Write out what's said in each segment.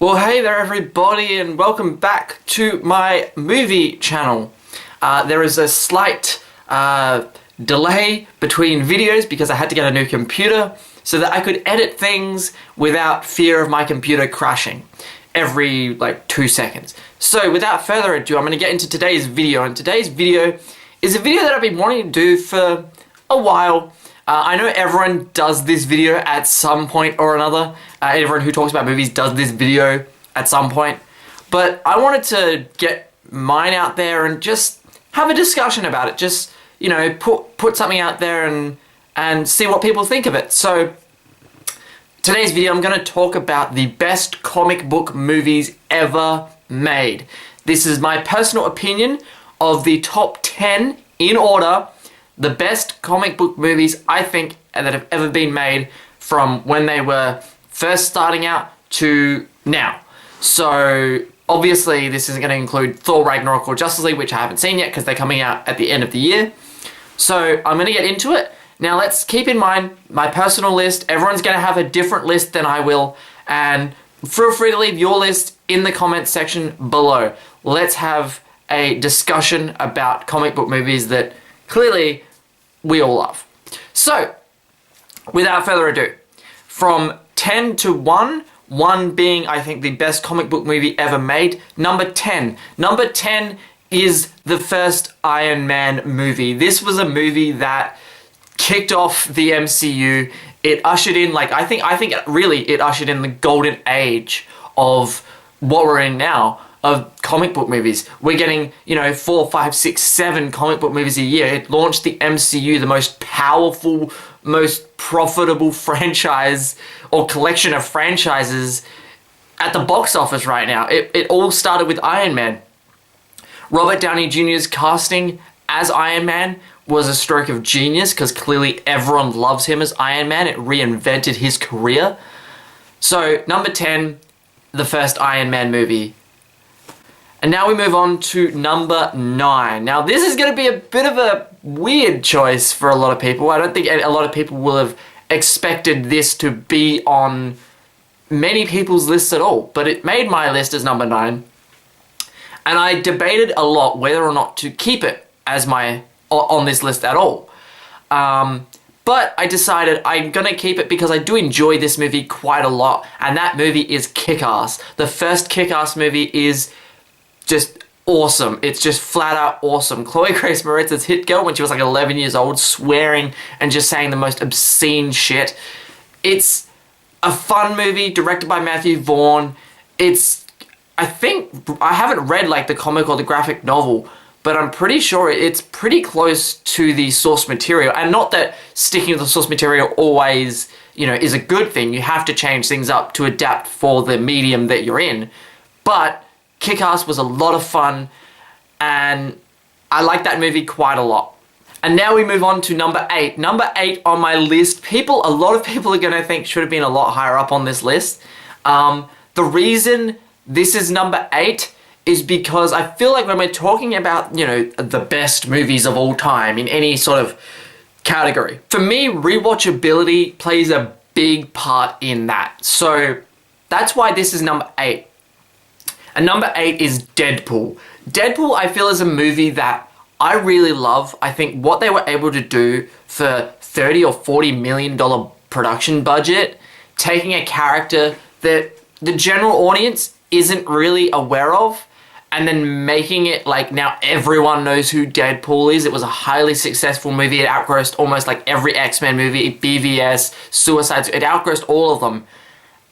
Well, hey there everybody, and welcome back to my movie channel. There is a slight delay between videos because I had to get a new computer so that I could edit things without fear of my computer crashing every 2 seconds. So without further ado, I'm going to get into today's video, and today's video is a video that I've been wanting to do for a while. I know everyone does this video at some point or another. Everyone who talks about movies does this video at some point. But I wanted to get mine out there and just have a discussion about it. Just, you know, put something out there and see what people think of it. So today's video, I'm going to talk about the best comic book movies ever made. This is my personal opinion of the top 10 in order. The best comic book movies, I think, that have ever been made from when they were first starting out to now. So, obviously, this isn't going to include Thor, Ragnarok, or Justice League, which I haven't seen yet because they're coming out at the end of the year. So, I'm going to get into it. Now, let's keep in mind my personal list. Everyone's going to have a different list than I will, and feel free to leave your list in the comments section below. Let's have a discussion about comic book movies that clearly we all love. So, without further ado, from 10 to 1, 1 being, I think, the best comic book movie ever made, number 10. Number 10 is the first Iron Man movie. This was a movie that kicked off the MCU. It ushered in, I think it ushered in the golden age of what we're in now, of comic book movies. We're getting, 4, 5, 6, 7 comic book movies a year. It launched the MCU, the most powerful, most profitable franchise or collection of franchises at the box office right now. It all started with Iron Man. Robert Downey Jr.'s casting as Iron Man was a stroke of genius because clearly everyone loves him as Iron Man. It reinvented his career. So, number 10, the first Iron Man movie. And now we move on to number 9. Now this is going to be a bit of a weird choice for a lot of people. I don't think a lot of people will have expected this to be on many people's lists at all. But it made my list as number 9. And I debated a lot whether or not to keep it as on this list at all. But I decided I'm going to keep it because I do enjoy this movie quite a lot. And that movie is KickAss. The first KickAss movie is just awesome. It's just flat out awesome. Chloe Grace Moretz's hit girl when she was 11 years old, swearing and just saying the most obscene shit. It's a fun movie directed by Matthew Vaughn. I haven't read the comic or the graphic novel, but I'm pretty sure it's pretty close to the source material. And not that sticking to the source material always, is a good thing. You have to change things up to adapt for the medium that you're in. But KickAss was a lot of fun, and I like that movie quite a lot. And now we move on to number 8. Number 8 on my list, a lot of people are going to think should have been a lot higher up on this list. The reason this is number 8 is because I feel like when we're talking about, the best movies of all time in any sort of category, for me, rewatchability plays a big part in that. So that's why this is number 8. And number 8 is Deadpool. Deadpool, I feel, is a movie that I really love. I think what they were able to do for $30 or $40 million production budget, taking a character that the general audience isn't really aware of, and then making it now everyone knows who Deadpool is. It was a highly successful movie. It outgrossed almost every X-Men movie, BVS, Suicide Squad. It outgrossed all of them.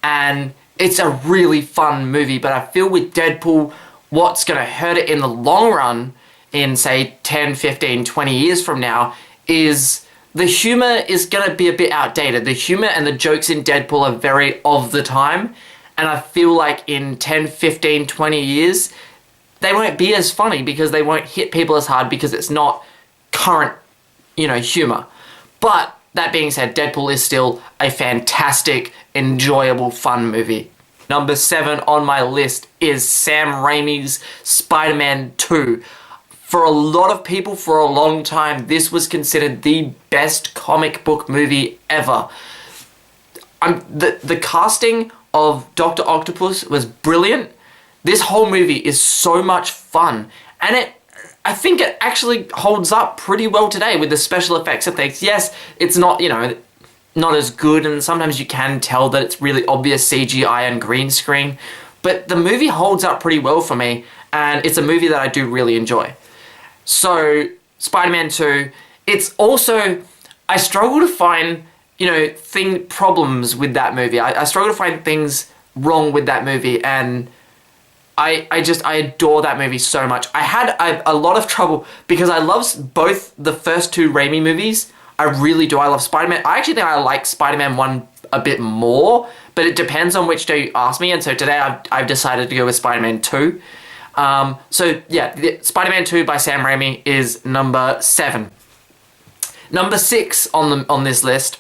And it's a really fun movie, but I feel with Deadpool, what's going to hurt it in the long run, in say 10, 15, 20 years from now, is the humor is going to be a bit outdated. The humor and the jokes in Deadpool are very of the time, and I feel like in 10, 15, 20 years, they won't be as funny because they won't hit people as hard because it's not current, humor. But that being said, Deadpool is still a fantastic, enjoyable, fun movie. Number 7 on my list is Sam Raimi's Spider-Man 2. For a lot of people, for a long time, this was considered the best comic book movie ever. The casting of Dr. Octopus was brilliant. This whole movie is so much fun, and I think it actually holds up pretty well today with the special effects and things. Yes, it's not, not as good, and sometimes you can tell that it's really obvious CGI and green screen, but the movie holds up pretty well for me, and it's a movie that I do really enjoy. So, Spider-Man 2, it's also, I struggle to find, problems with that movie. I struggle to find things wrong with that movie, and I adore that movie so much. I had a lot of trouble because I love both the first two Raimi movies. I really do. I love Spider-Man. I actually think I like Spider-Man 1 a bit more, but it depends on which day you ask me, and so today I've decided to go with Spider-Man 2. So yeah, Spider-Man 2 by Sam Raimi is number 7. Number 6 on this list,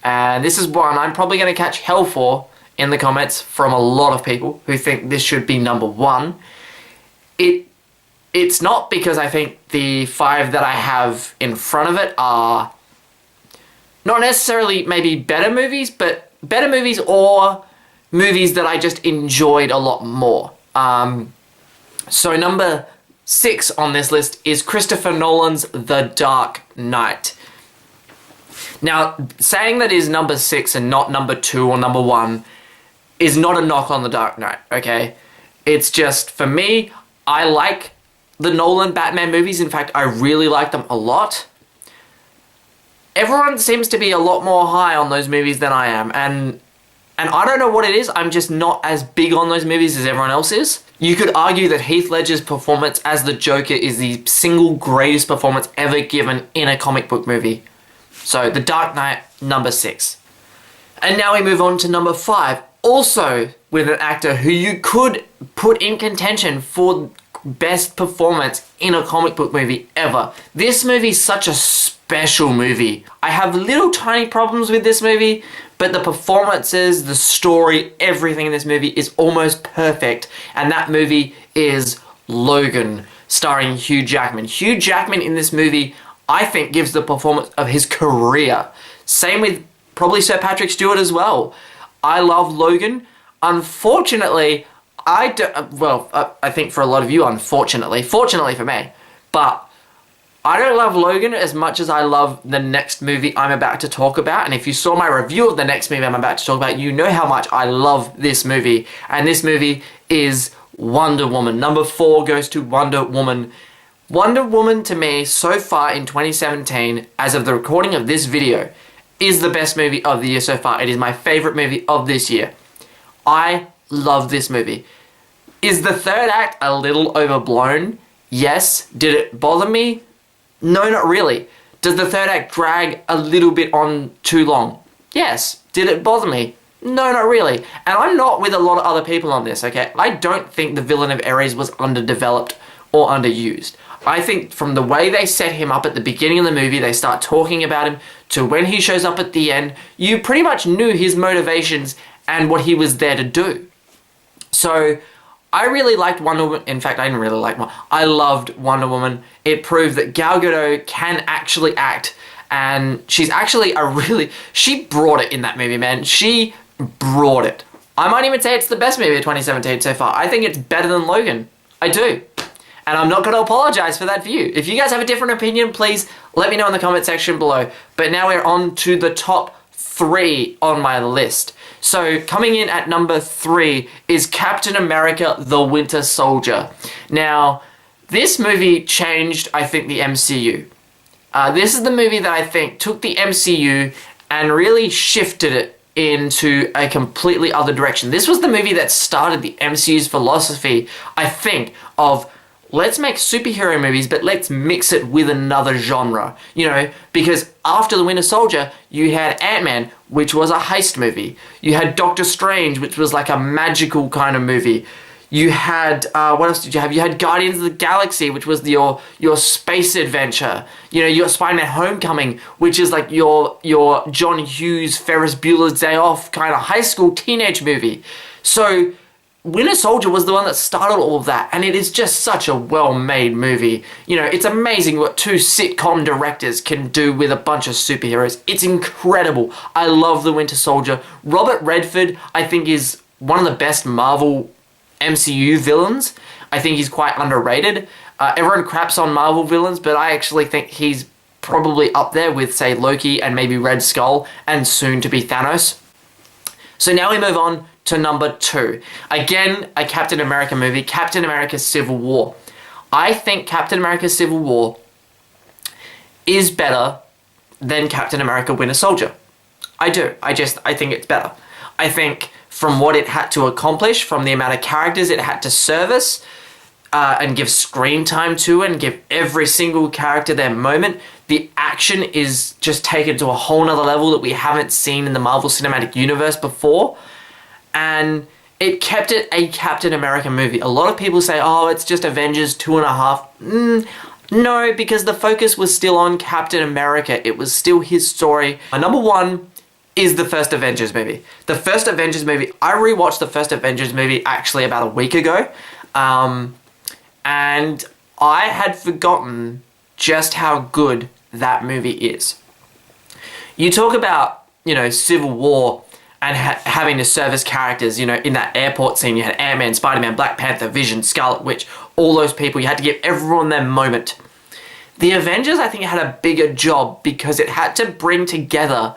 and this is one I'm probably going to catch hell for in the comments from a lot of people who think this should be number 1. It's not because I think the 5 that I have in front of it are not necessarily maybe better movies, but better movies or movies that I just enjoyed a lot more. So number 6 on this list is Christopher Nolan's The Dark Knight. Now, saying that is number 6 and not number 2 or number 1 is not a knock on The Dark Knight, okay? It's just, for me, I like the Nolan Batman movies. In fact, I really like them a lot. Everyone seems to be a lot more high on those movies than I am, and I don't know what it is. I'm just not as big on those movies as everyone else is. You could argue that Heath Ledger's performance as the Joker is the single greatest performance ever given in a comic book movie. So, The Dark Knight, number 6. And now we move on to number 5. Also with an actor who you could put in contention for best performance in a comic book movie ever. This movie is such a special movie. I have little tiny problems with this movie, but the performances, the story, everything in this movie is almost perfect. And that movie is Logan, starring Hugh Jackman. Hugh Jackman in this movie, I think, gives the performance of his career. Same with probably Sir Patrick Stewart as well. I love Logan. Unfortunately, I think for a lot of you, unfortunately, fortunately for me, but I don't love Logan as much as I love the next movie I'm about to talk about. And if you saw my review of the next movie I'm about to talk about, you know how much I love this movie. And this movie is Wonder Woman. Number 4 goes to Wonder Woman. Wonder Woman, to me, so far in 2017, as of the recording of this video, is the best movie of the year so far. It is my favorite movie of this year. I love this movie. Is the third act a little overblown? Yes. Did it bother me? No, not really. Does the third act drag a little bit on too long? Yes. Did it bother me? No, not really. And I'm not with a lot of other people on this, okay? I don't think the villain of Ares was underdeveloped or underused. I think from the way they set him up at the beginning of the movie, they start talking about him, to when he shows up at the end, you pretty much knew his motivations and what he was there to do. So, I really liked Wonder Woman. In fact, I didn't really like one. I loved Wonder Woman. It proved that Gal Gadot can actually act, and she's actually she brought it in that movie, man. She brought it. I might even say it's the best movie of 2017 so far. I think it's better than Logan. I do. And I'm not going to apologize for that view. If you guys have a different opinion, please let me know in the comment section below. But now we're on to the top 3 on my list. So coming in at number 3 is Captain America: The Winter Soldier. Now, this movie changed, I think, the MCU. This is the movie that I think took the MCU and really shifted it into a completely other direction. This was the movie that started the MCU's philosophy, I think, of let's make superhero movies, but let's mix it with another genre. You know, because after The Winter Soldier, you had Ant-Man, which was a heist movie. You had Doctor Strange, which was like a magical kind of movie. You had, what else did you have? You had Guardians of the Galaxy, which was your space adventure. You know, you got Spider-Man Homecoming, which is like your John Hughes, Ferris Bueller's Day Off kind of high school teenage movie. So Winter Soldier was the one that started all of that, and it is just such a well-made movie. You know, it's amazing what two sitcom directors can do with a bunch of superheroes. It's incredible. I love the Winter Soldier. Robert Redford, I think, is one of the best Marvel MCU villains. I think he's quite underrated. Everyone craps on Marvel villains, but I actually think he's probably up there with, say, Loki and maybe Red Skull, and soon to be Thanos. So now we move on to number 2. Again, a Captain America movie, Captain America Civil War. I think Captain America Civil War is better than Captain America Winter Soldier. I do. I think it's better. I think from what it had to accomplish, from the amount of characters it had to service, and give screen time to, and give every single character their moment, the action is just taken to a whole nother level that we haven't seen in the Marvel Cinematic Universe before. And it kept it a Captain America movie. A lot of people say, oh, it's just Avengers 2.5. No, because the focus was still on Captain America. It was still his story. My number 1 is the First Avengers movie. The First Avengers movie, I rewatched the First Avengers movie actually about a week ago. And I had forgotten just how good that movie is. You talk about, you know, Civil War and having to service characters, you know, in that airport scene, you had Ant-Man, Spider-Man, Black Panther, Vision, Scarlet Witch, all those people. You had to give everyone their moment. The Avengers, I think, had a bigger job because it had to bring together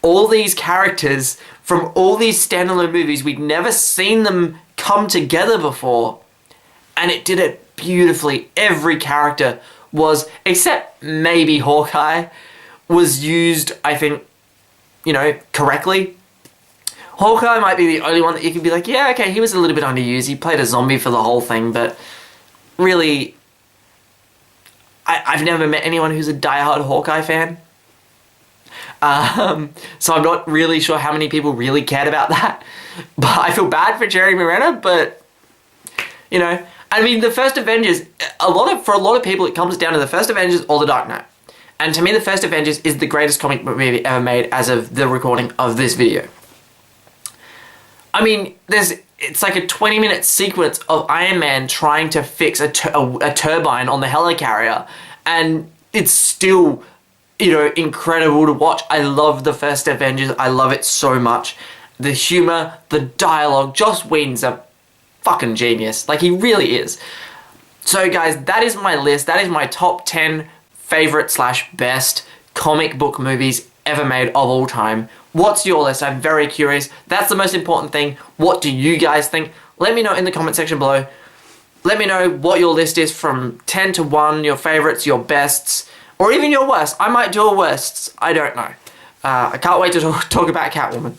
all these characters from all these standalone movies. We'd never seen them come together before. And it did it beautifully. Every character was, except maybe Hawkeye, was used, I think, you know, correctly. Hawkeye might be the only one that you can be like, yeah, okay, he was a little bit underused. He played a zombie for the whole thing, but really, I've never met anyone who's a diehard Hawkeye fan. So I'm not really sure how many people really cared about that. But I feel bad for Jeremy Renner, but, you know, I mean, the First Avengers, for a lot of people, it comes down to the First Avengers or the Dark Knight. And to me, the First Avengers is the greatest comic book movie ever made as of the recording of this video. I mean, it's like a 20-minute sequence of Iron Man trying to fix a turbine on the helicarrier, and it's still, you know, incredible to watch. I love the First Avengers. I love it so much. The humor, the dialogue. Joss Whedon's a fucking genius. Like, he really is. So, guys, that is my list. That is my top 10 favorite / best comic book movies ever made of all time. What's your list? I'm very curious. That's the most important thing. What do you guys think? Let me know in the comment section below. Let me know what your list is from 10 to 1, your favorites, your bests, or even your worst. I might do a worsts. I don't know. I can't wait to talk about Catwoman.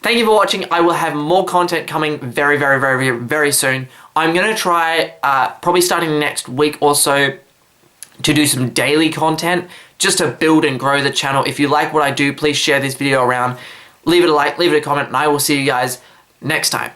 Thank you for watching. I will have more content coming very, very, very, very soon. I'm going to try, probably starting next week or so, to do some daily content just to build and grow the channel. If you like what I do, please share this video around. Leave it a like, leave it a comment, and I will see you guys next time.